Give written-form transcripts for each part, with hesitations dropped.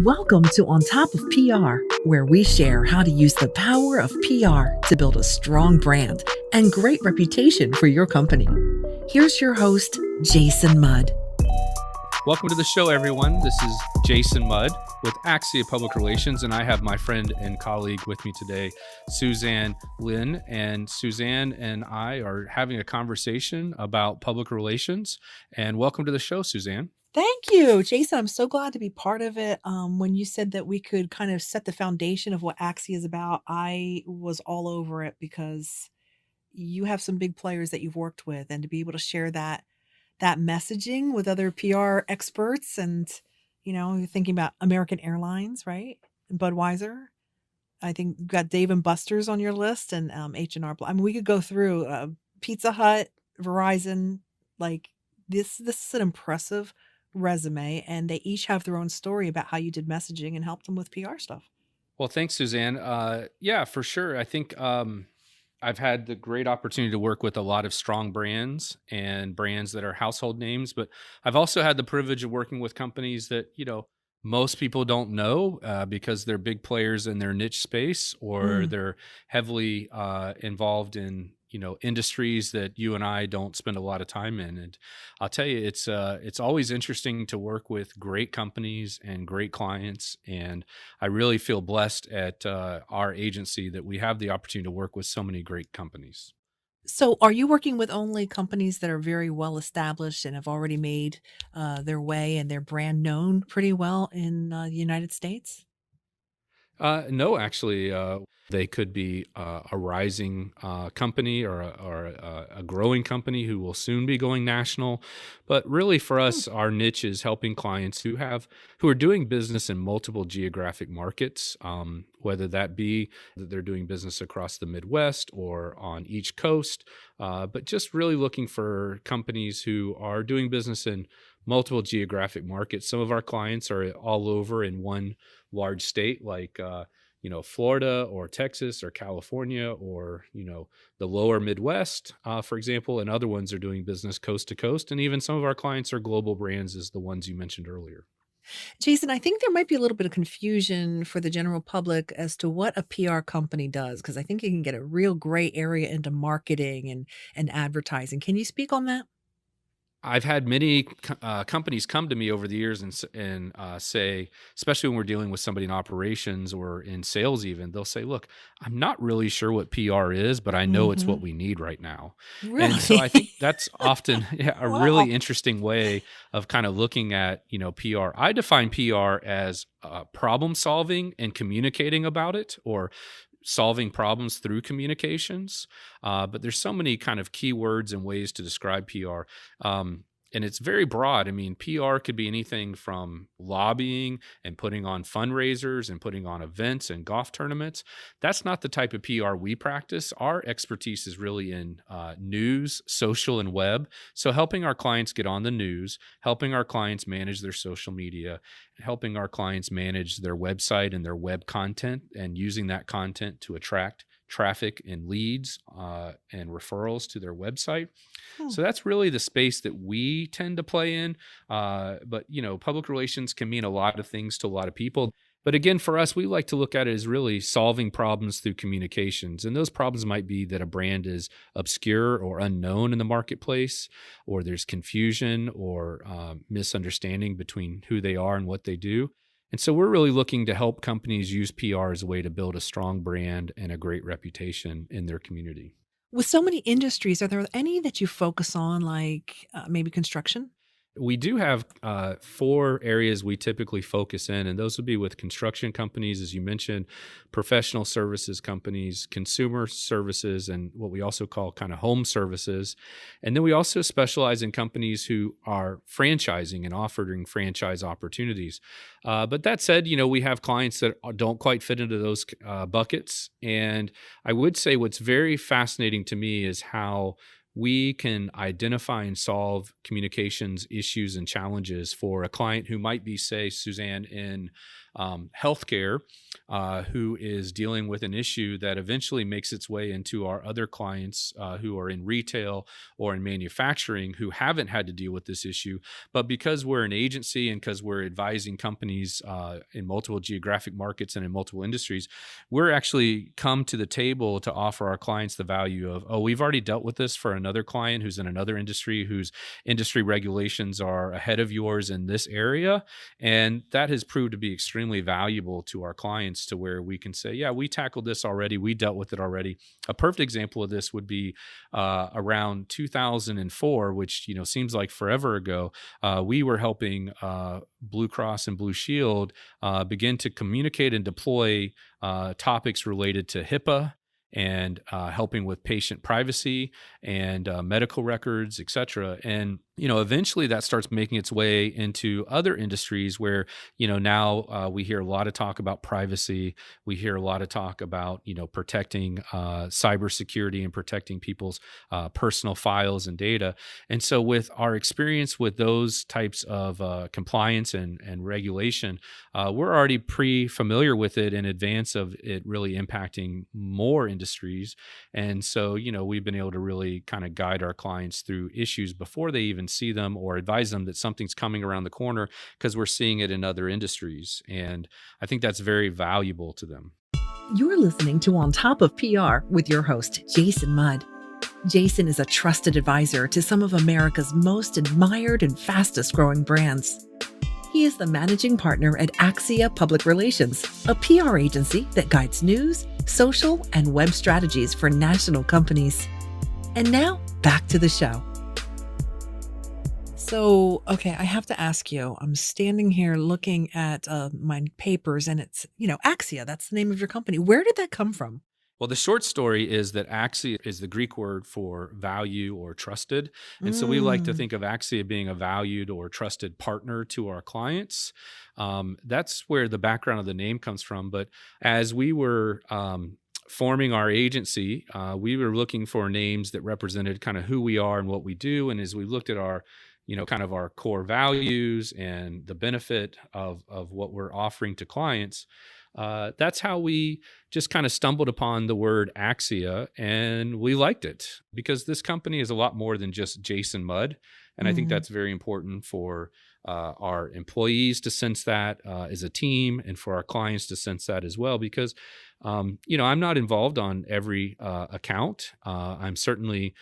Welcome to On Top of PR, where we share how to use the power of PR to build a strong brand and great reputation for your company. Here's your host, Jason Mudd. Welcome to the show, everyone. This is Jason Mudd with Axia Public Relations, and I have my friend and colleague with me today, Suzanne Lin. And Suzanne and I are having a conversation about public relations. And welcome to the show, Suzanne. Thank you, Jason. I'm so glad to be part of it. When you said that we could kind of set the foundation of what Axia is about, I was all over it because you have some big players that you've worked with, and to be able to share that messaging with other PR experts, and you're thinking about American Airlines, right? And Budweiser. I think you've got Dave and Buster's on your list, and H&R Block. I mean, we could go through Pizza Hut, Verizon. Like this is an impressive resume, and they each have their own story about how you did messaging and helped them with PR stuff. Well, thanks, Suzanne. Yeah, for sure. I think I've had the great opportunity to work with a lot of strong brands and brands that are household names, but I've also had the privilege of working with companies that, most people don't know because they're big players in their niche space, or they're heavily involved in industries that you and I don't spend a lot of time in. And I'll tell you, it's always interesting to work with great companies and great clients. And I really feel blessed at our agency that we have the opportunity to work with so many great companies. So are you working with only companies that are very well established and have already made their way and their brand known pretty well in the United States? No, actually, they could be a rising company or a growing company who will soon be going national. But really, for us, our niche is helping clients who are doing business in multiple geographic markets, whether that be that they're doing business across the Midwest or on each coast, but just really looking for companies who are doing business in multiple geographic markets. Some of our clients are all over in one large state, like Florida or Texas or California, or the lower Midwest, for example. And other ones are doing business coast to coast. And even some of our clients are global brands, as the ones you mentioned earlier. Jason, I think there might be a little bit of confusion for the general public as to what a PR company does, because I think you can get a real gray area into marketing and advertising. Can you speak on that? I've had many companies come to me over the years and say, especially when we're dealing with somebody in operations or in sales, even they'll say, "Look, I'm not really sure what PR is, but I know it's what Hmm. we need right now." And so I think Really? that's often a Wow. really interesting way of kind of looking at PR. I define PR as problem solving and communicating about it, or solving problems through communications. But there's so many kind of keywords and ways to describe PR. And it's very broad. I mean, PR could be anything from lobbying and putting on fundraisers and putting on events and golf tournaments. That's not the type of PR we practice. Our expertise is really in news, social, and web. So helping our clients get on the news, helping our clients manage their social media, helping our clients manage their website and their web content, and using that content to attract traffic and leads and referrals to their website. Hmm. So that's really the space that we tend to play in. But public relations can mean a lot of things to a lot of people. But again, for us, we like to look at it as really solving problems through communications. And those problems might be that a brand is obscure or unknown in the marketplace, or there's confusion or misunderstanding between who they are and what they do. And so we're really looking to help companies use PR as a way to build a strong brand and a great reputation in their community. With so many industries, are there any that you focus on, like maybe construction? We do have four areas we typically focus in, and those would be with construction companies, as you mentioned, professional services companies, consumer services, and what we also call kind of home services. And then we also specialize in companies who are franchising and offering franchise opportunities. But that said, we have clients that don't quite fit into those buckets. And I would say what's very fascinating to me is how we can identify and solve communications issues and challenges for a client who might be, say, Suzanne, in healthcare, who is dealing with an issue that eventually makes its way into our other clients who are in retail or in manufacturing who haven't had to deal with this issue. But because we're an agency and because we're advising companies in multiple geographic markets and in multiple industries, we're actually come to the table to offer our clients the value of, oh, we've already dealt with this for another client who's in another industry, whose industry regulations are ahead of yours in this area. And that has proved to be extremely valuable to our clients, to where we can say, yeah, we tackled this already. We dealt with it already. A perfect example of this would be around 2004, which, seems like forever ago. We were helping Blue Cross and Blue Shield begin to communicate and deploy topics related to HIPAA and helping with patient privacy and medical records, et cetera. And, eventually that starts making its way into other industries where, now we hear a lot of talk about privacy. We hear a lot of talk about, protecting cybersecurity and protecting people's personal files and data. And so with our experience with those types of compliance and regulation, we're already familiar with it in advance of it really impacting more industries. And so, we've been able to really kind of guide our clients through issues before they even see them, or advise them that something's coming around the corner, because we're seeing it in other industries. And I think that's very valuable to them. You're listening to On Top of PR with your host, Jason Mudd. Jason is a trusted advisor to some of America's most admired and fastest growing brands. He is the managing partner at Axia Public Relations, a PR agency that guides news, social, and web strategies for national companies. And now, back to the show. So, okay, I have to ask you, I'm standing here looking at my papers, and it's, Axia, that's the name of your company. Where did that come from? Well, the short story is that Axia is the Greek word for value or trusted. And so we like to think of Axia being a valued or trusted partner to our clients. That's where the background of the name comes from. But as we were forming our agency, we were looking for names that represented kind of who we are and what we do. And as we looked at our kind of our core values and the benefit of what we're offering to clients, that's how we just kind of stumbled upon the word Axia, and we liked it because this company is a lot more than just Jason Mudd. And I think that's very important for our employees to sense that as a team, and for our clients to sense that as well, because I'm not involved on every account. I'm certainly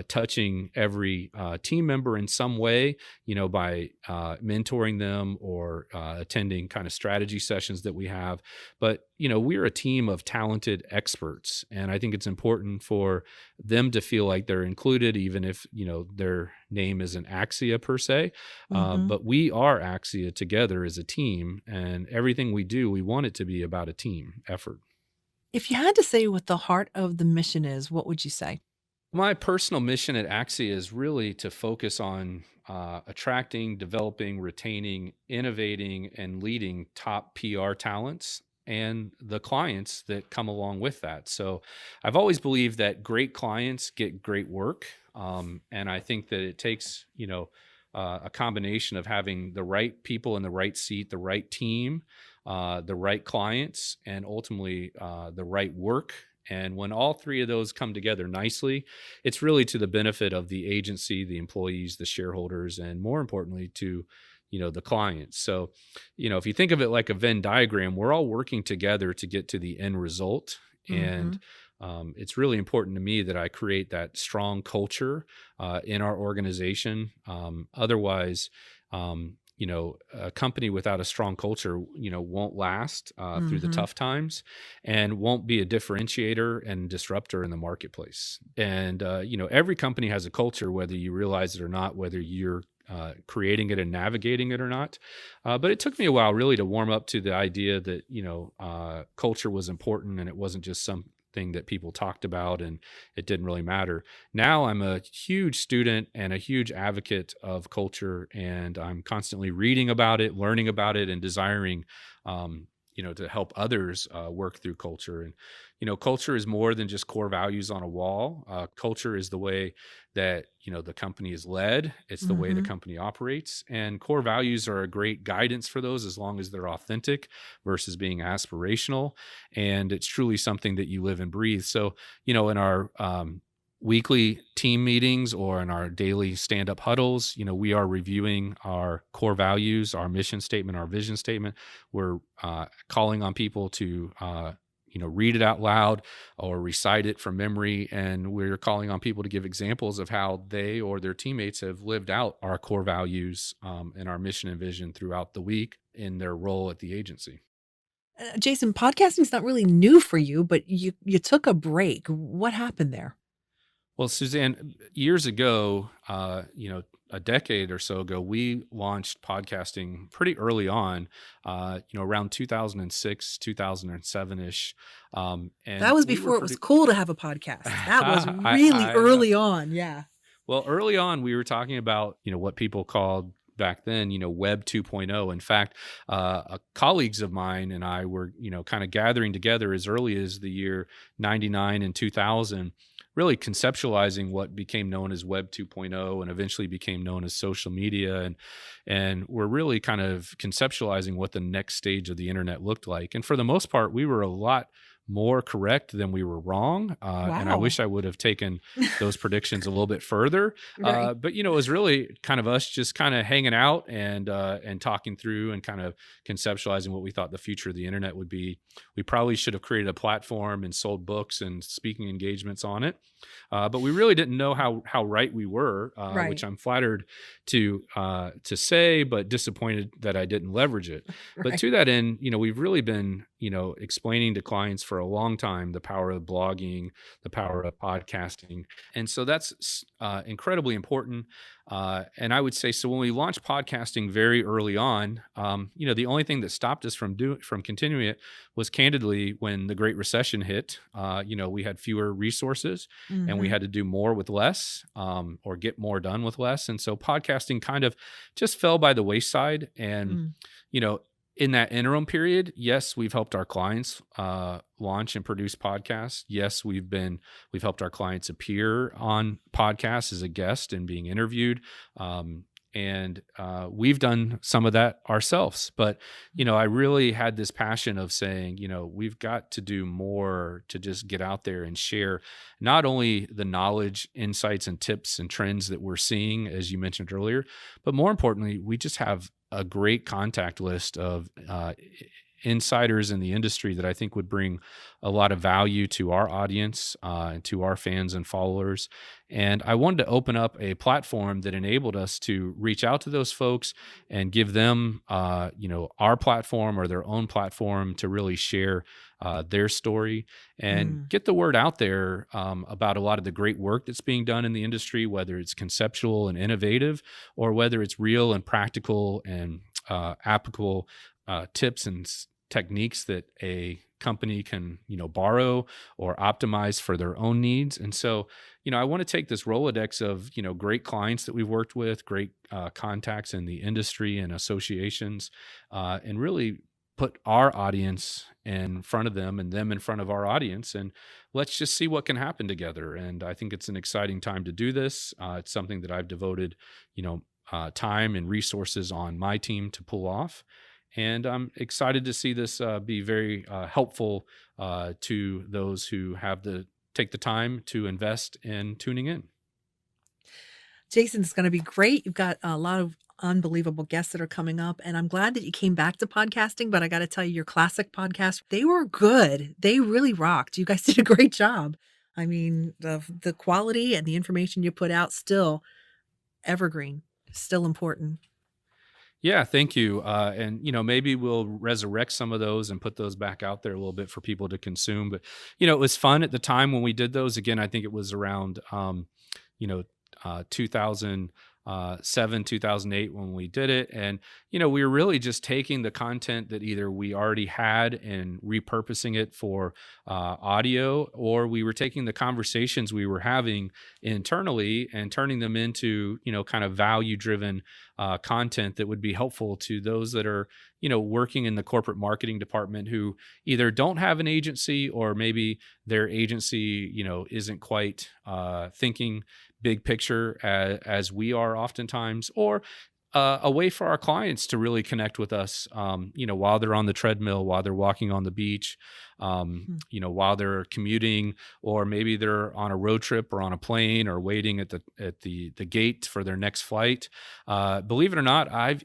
touching every team member in some way, by mentoring them or attending kind of strategy sessions that we have. But, we're a team of talented experts, and I think it's important for them to feel like they're included, even if, their name isn't Axia per se. But we are Axia together as a team, and everything we do, we want it to be about a team effort. If you had to say what the heart of the mission is, what would you say? My personal mission at Axia is really to focus on attracting, developing, retaining, innovating, and leading top PR talents and the clients that come along with that. So I've always believed that great clients get great work. And I think that it takes, a combination of having the right people in the right seat, the right team, the right clients, and ultimately the right work. And when all three of those come together nicely, it's really to the benefit of the agency, the employees, the shareholders, and more importantly to the clients. So, if you think of it like a Venn diagram, we're all working together to get to the end result. And it's really important to me that I create that strong culture in our organization. Otherwise, a company without a strong culture, won't last through the tough times, and won't be a differentiator and disruptor in the marketplace. And, every company has a culture, whether you realize it or not, whether you're creating it and navigating it or not. But it took me a while really to warm up to the idea that, culture was important, and it wasn't just something that people talked about and it didn't really matter. Now I'm a huge student and a huge advocate of culture, and I'm constantly reading about it, learning about it, and desiring, to help others work through culture. And culture is more than just core values on a wall. Culture is the way that the company is led. It's the way the Mhm. company operates, and core values are a great guidance for those, as long as they're authentic versus being aspirational. And it's truly something that you live and breathe. So in our weekly team meetings or in our daily stand-up huddles, we are reviewing our core values, our mission statement, our vision statement. We're calling on people to read it out loud or recite it from memory, and we're calling on people to give examples of how they or their teammates have lived out our core values and our mission and vision throughout the week in their role at the agency. Jason, podcasting's not really new for you, but you took a break. What happened there? Well, Suzanne, years ago, a decade or so ago, we launched podcasting pretty early on, around 2006, 2007 ish. That And was we were before it was pretty, cool to have a podcast. That was really I know. early on, yeah. Well, early on, we were talking about, what people called back then, Web 2.0. In fact, colleagues of mine and I were, kind of gathering together as early as the year 99 and 2000, really conceptualizing what became known as Web 2.0 and eventually became known as social media. And we're really kind of conceptualizing what the next stage of the internet looked like. And for the most part, we were a lot more correct than we were wrong. And I Wow. wish I would have taken those predictions a little bit further. Right. But it was really kind of us just kind of hanging out and talking through and kind of conceptualizing what we thought the future of the internet would be. We probably should have created a platform and sold books and speaking engagements on it. But we really didn't know how right we were, which Right. I'm flattered to say, but disappointed that I didn't leverage it. But Right. to that end, we've really been explaining to clients for a long time the power of blogging, the power of podcasting, and so that's incredibly important. And I would say, so when we launched podcasting very early on, the only thing that stopped us from continuing it was candidly when the Great Recession hit. We had fewer resources and we Mhm. had to do more with less, or get more done with less. And so podcasting kind of just fell by the wayside. And, Mm. you know, in that interim period, yes, we've helped our clients launch and produce podcasts. Yes, we've helped our clients appear on podcasts as a guest and being interviewed. And we've done some of that ourselves. But, I really had this passion of saying, we've got to do more to just get out there and share not only the knowledge, insights, and tips and trends that we're seeing, as you mentioned earlier, but more importantly, we just have a great contact list of insiders in the industry that I think would bring a lot of value to our audience and to our fans and followers. And I wanted to open up a platform that enabled us to reach out to those folks and give them, our platform or their own platform to really share their story and Mm. get the word out there about a lot of the great work that's being done in the industry, whether it's conceptual and innovative or whether it's real and practical and applicable tips and techniques that a company can borrow or optimize for their own needs. And so I want to take this Rolodex of great clients that we've worked with, great contacts in the industry and associations, and really put our audience in front of them and them in front of our audience, and let's just see what can happen together. And I think it's an exciting time to do this. It's something that I've devoted time and resources on my team to pull off. And I'm excited to see this be very helpful to those who take the time to invest in tuning in. Jason, it's gonna be great. You've got a lot of unbelievable guests that are coming up, and I'm glad that you came back to podcasting, but I gotta tell you, your classic podcast, they were good. They really rocked. You guys did a great job. I mean, the quality and the information you put out still evergreen, still important. Yeah, thank you. And maybe we'll resurrect some of those and put those back out there a little bit for people to consume. But it was fun at the time when we did those. Again, I think it was around, you know, 2000. 2008 when we did it. And, we were really just taking the content that either we already had and repurposing it for audio, or we were taking the conversations we were having internally and turning them into, kind of value driven content that would be helpful to those that are, working in the corporate marketing department who either don't have an agency, or maybe their agency, isn't quite thinking big picture as we are oftentimes, or a way for our clients to really connect with us, while they're on the treadmill, while they're walking on the beach, Hmm. while they're commuting, or maybe they're on a road trip or on a plane or waiting at the gate for their next flight. Believe it or not, I'll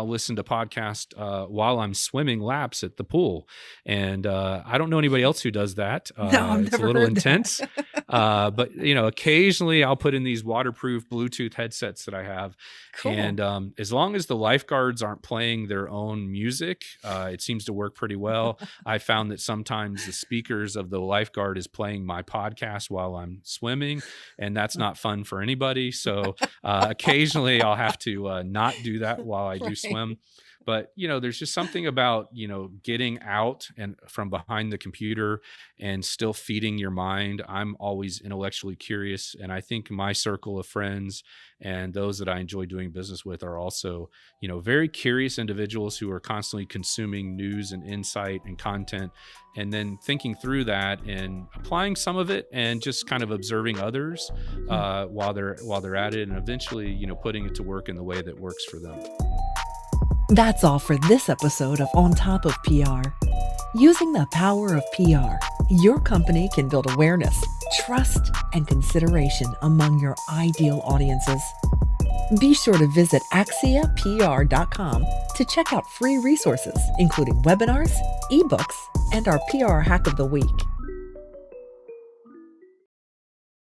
listen to podcasts while I'm swimming laps at the pool, and I don't know anybody else who does that. No, I've It's a never little heard intense, that. but occasionally I'll put in these waterproof Bluetooth headsets that I have, Cool. and as long as the lifeguards aren't playing their own music, it seems to work pretty well. I found that sometimes the speakers of the lifeguard is playing my podcast while I'm swimming, and that's not fun for anybody. So occasionally I'll have to not do that while I do Right. swim. But there's just something about getting out and from behind the computer and still feeding your mind. I'm always intellectually curious, and I think my circle of friends and those that I enjoy doing business with are also very curious individuals who are constantly consuming news and insight and content, and then thinking through that and applying some of it, and just kind of observing others Hmm. while they're at it, and eventually putting it to work in the way that works for them. That's all for this episode of On Top of PR. Using the power of PR, your company can build awareness, trust, and consideration among your ideal audiences. Be sure to visit axiapr.com to check out free resources, including webinars, ebooks, and our PR Hack of the Week.